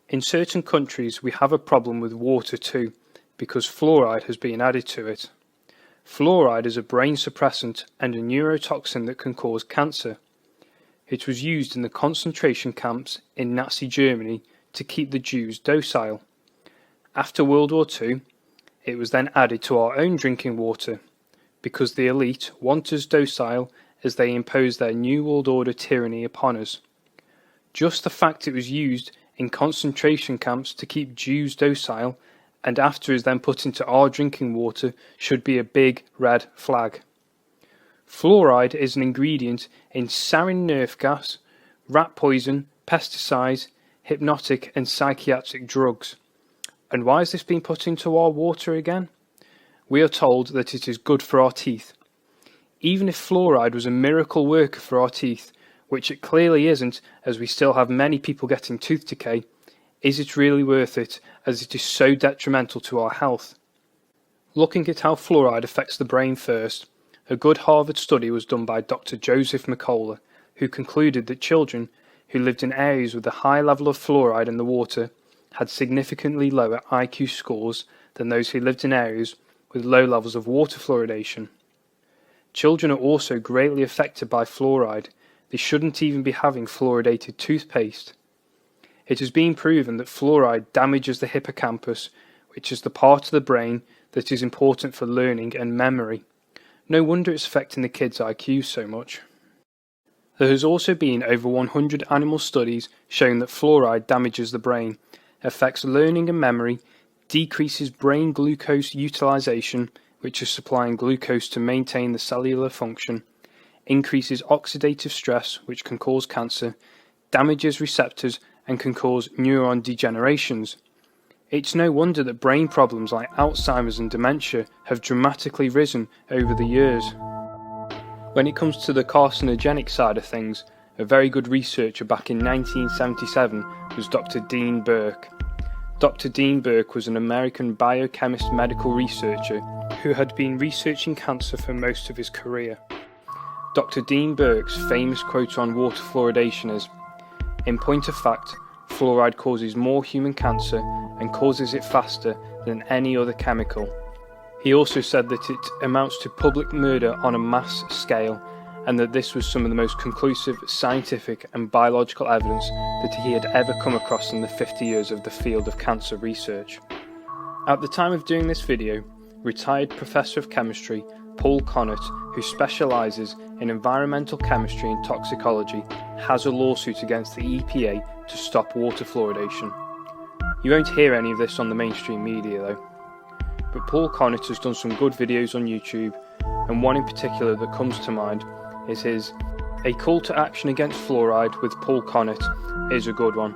In certain countries we have a problem with water too, because fluoride has been added to it. Fluoride is a brain suppressant and a neurotoxin that can cause cancer. It was used in the concentration camps in Nazi Germany to keep the Jews docile. After World War II, it was then added to our own drinking water, because the elite want us docile as they impose their New World Order tyranny upon us. Just the fact it was used in concentration camps to keep Jews docile and after is then put into our drinking water should be a big red flag. Fluoride is an ingredient in sarin nerve gas, rat poison, pesticides, hypnotic and psychiatric drugs. And why is this being put into our water again? We are told that it is good for our teeth. Even if fluoride was a miracle worker for our teeth, which it clearly isn't as we still have many people getting tooth decay, is it really worth it as it is so detrimental to our health? Looking at how fluoride affects the brain first, a good Harvard study was done by Dr. Joseph McCullough, who concluded that children who lived in areas with a high level of fluoride in the water had significantly lower IQ scores than those who lived in areas with low levels of water fluoridation. Children are also greatly affected by fluoride. They shouldn't even be having fluoridated toothpaste. It has been proven that fluoride damages the hippocampus, which is the part of the brain that is important for learning and memory. No wonder it's affecting the kids' IQ so much. There has also been over 100 animal studies showing that fluoride damages the brain, affects learning and memory, decreases brain glucose utilization, which is supplying glucose to maintain the cellular function, increases oxidative stress, which can cause cancer, damages receptors and can cause neuron degenerations. It's no wonder that brain problems like Alzheimer's and dementia have dramatically risen over the years. When it comes to the carcinogenic side of things, a very good researcher back in 1977 was Dr. Dean Burke. Dr. Dean Burke was an American biochemist medical researcher who had been researching cancer for most of his career. Dr. Dean Burke's famous quote on water fluoridation is, "In point of fact, fluoride causes more human cancer and causes it faster than any other chemical." He also said that it amounts to public murder on a mass scale, and that this was some of the most conclusive scientific and biological evidence that he had ever come across in the 50 years of the field of cancer research. At the time of doing this video, retired Professor of Chemistry Paul Connett, who specialises in environmental chemistry and toxicology, has a lawsuit against the EPA to stop water fluoridation. You won't hear any of this on the mainstream media though. But Paul Connett has done some good videos on YouTube, and one in particular that comes to mind is his A Call to Action Against Fluoride with Paul Connett is a good one.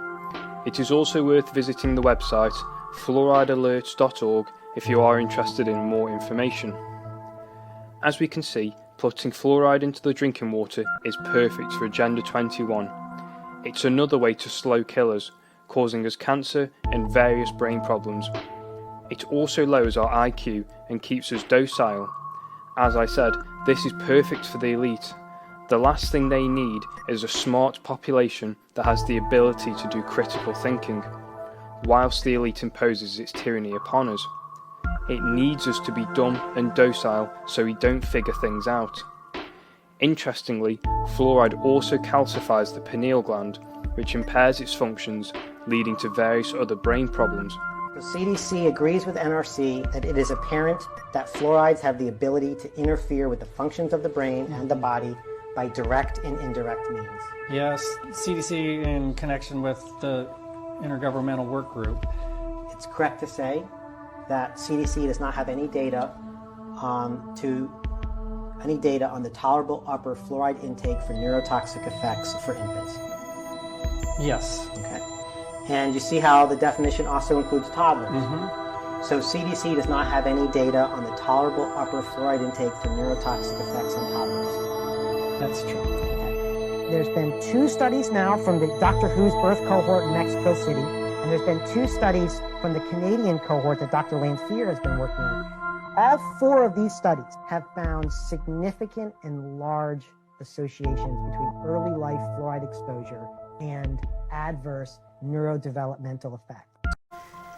It is also worth visiting the website fluoridealerts.org if you are interested in more information. As we can see, putting fluoride into the drinking water is perfect for Agenda 21. It's another way to slow killers, causing us cancer and various brain problems. It also lowers our IQ and keeps us docile. As I said, this is perfect for the elite. The last thing they need is a smart population that has the ability to do critical thinking, whilst the elite imposes its tyranny upon us. It needs us to be dumb and docile so we don't figure things out. Interestingly, fluoride also calcifies the pineal gland, which impairs its functions, leading to various other brain problems. The CDC agrees with NRC that it is apparent that fluorides have the ability to interfere with the functions of the brain and the body by direct and indirect means. Yes, CDC in connection with the Intergovernmental Work Group. It's correct to say that CDC does not have any data on the tolerable upper fluoride intake for neurotoxic effects for infants. Yes. Okay. And you see how the definition also includes toddlers. Mm-hmm. So CDC does not have any data on the tolerable upper fluoride intake for neurotoxic effects on toddlers. That's true. Okay. There's been 2 studies now from the Doctor Who's birth cohort in Mexico City, and there's been 2 studies from the Canadian cohort that Dr. Lane Fear has been working on. All 4 of these studies have found significant and large associations between early life fluoride exposure and adverse neurodevelopmental effect.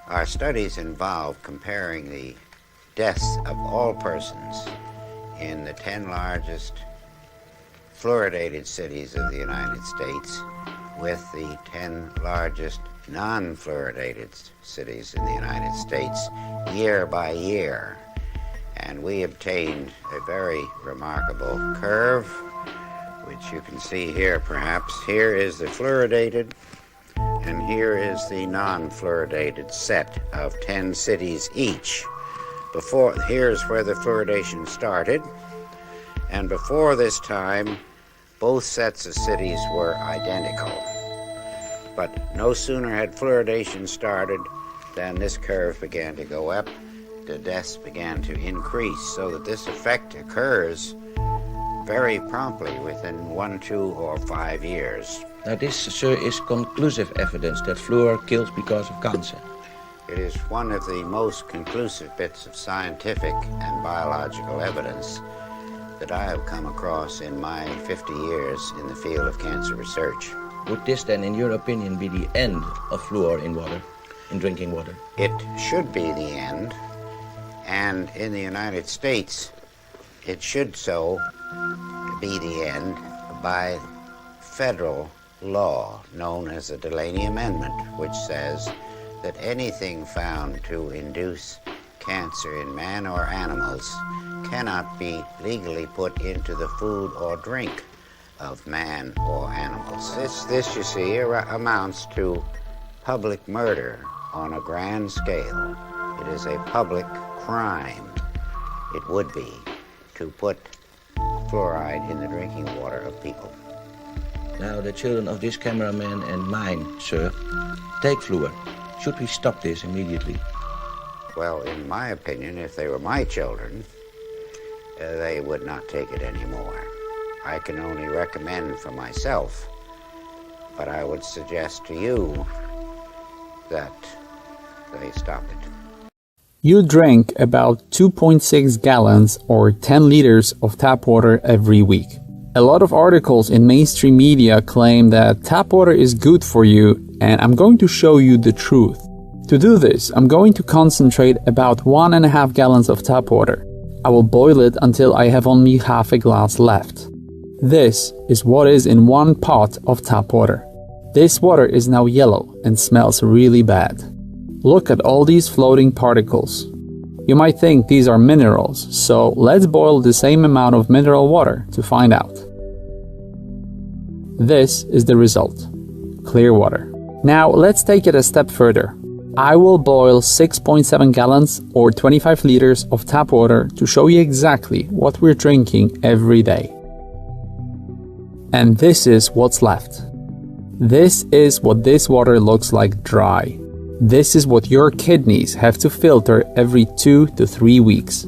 Our studies involve comparing the deaths of all persons in the 10 largest fluoridated cities of the United States with the 10 largest non-fluoridated cities in the United States year by year. And we obtained a very remarkable curve, which you can see here perhaps. Here is the fluoridated, and here is the non-fluoridated set of 10 cities each. Here's where the fluoridation started, and before this time, both sets of cities were identical. But no sooner had fluoridation started than this curve began to go up. The deaths began to increase, so that this effect occurs very promptly within 1, 2, or 5 years. Now this, sir, is conclusive evidence that fluor kills because of cancer. It is one of the most conclusive bits of scientific and biological evidence that I have come across in my 50 years in the field of cancer research. Would this then, in your opinion, be the end of fluor in water, in drinking water? It should be the end, and in the United States, it should so be the end by federal law known as the Delaney Amendment, which says that anything found to induce cancer in man or animals cannot be legally put into the food or drink of man or animals. This, you see, amounts to public murder on a grand scale. It is a public crime, it would be, to put fluoride in the drinking water of people. Now, the children of this cameraman and mine, sir, take fluor. Should we stop this immediately? Well, in my opinion, if they were my children, they would not take it anymore. I can only recommend for myself, but I would suggest to you that they stop it. You drink about 2.6 gallons or 10 liters of tap water every week. A lot of articles in mainstream media claim that tap water is good for you, and I'm going to show you the truth. To do this, I'm going to concentrate about 1.5 gallons of tap water. I will boil it until I have only half a glass left. This is what is in 1 pot of tap water. This water is now yellow and smells really bad. Look at all these floating particles. You might think these are minerals, so let's boil the same amount of mineral water to find out. This is the result. Clear water. Now let's take it a step further. I will boil 6.7 gallons or 25 liters of tap water to show you exactly what we're drinking every day. And this is what's left. This is what this water looks like dry. This is what your kidneys have to filter every 2 to 3 weeks.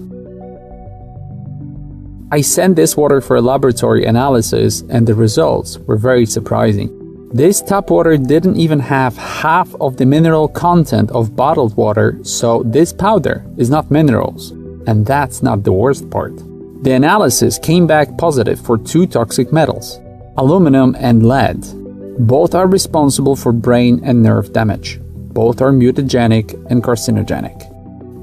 I sent this water for a laboratory analysis and the results were very surprising. This tap water didn't even have half of the mineral content of bottled water, so this powder is not minerals. And that's not the worst part. The analysis came back positive for 2 toxic metals, aluminum and lead. Both are responsible for brain and nerve damage. Both are mutagenic and carcinogenic.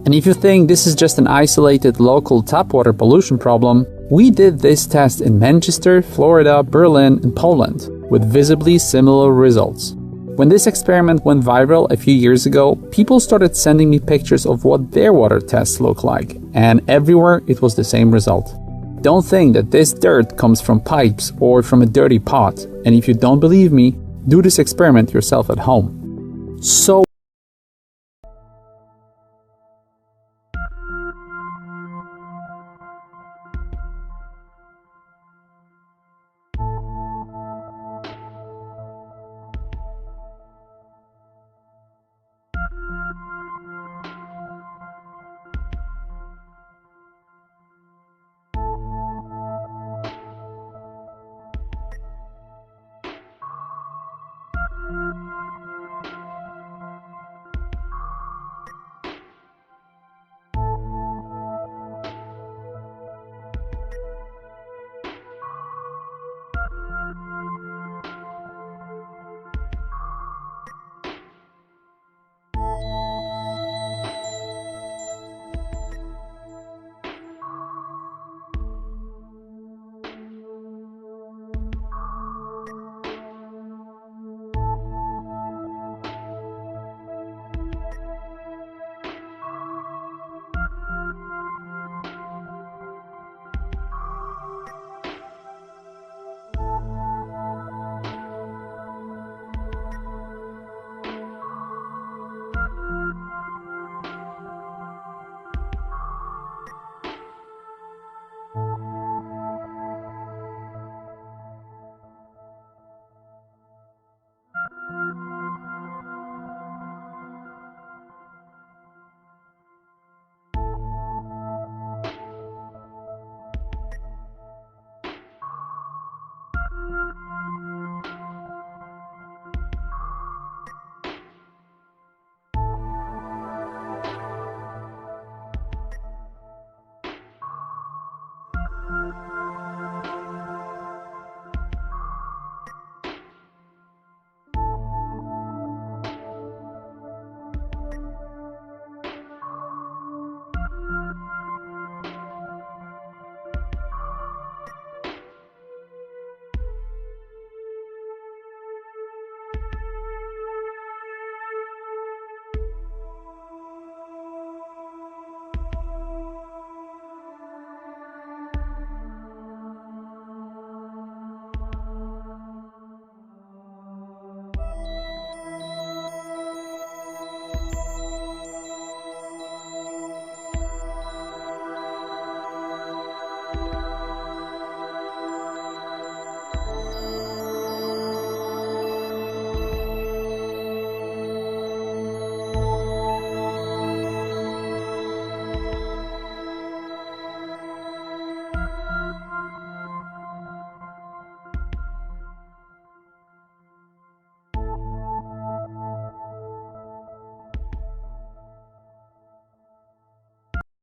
And if you think this is just an isolated local tap water pollution problem, we did this test in Manchester, Florida, Berlin, and Poland, with visibly similar results. When this experiment went viral a few years ago, people started sending me pictures of what their water tests look like, and everywhere it was the same result. Don't think that this dirt comes from pipes or from a dirty pot, and if you don't believe me, do this experiment yourself at home. So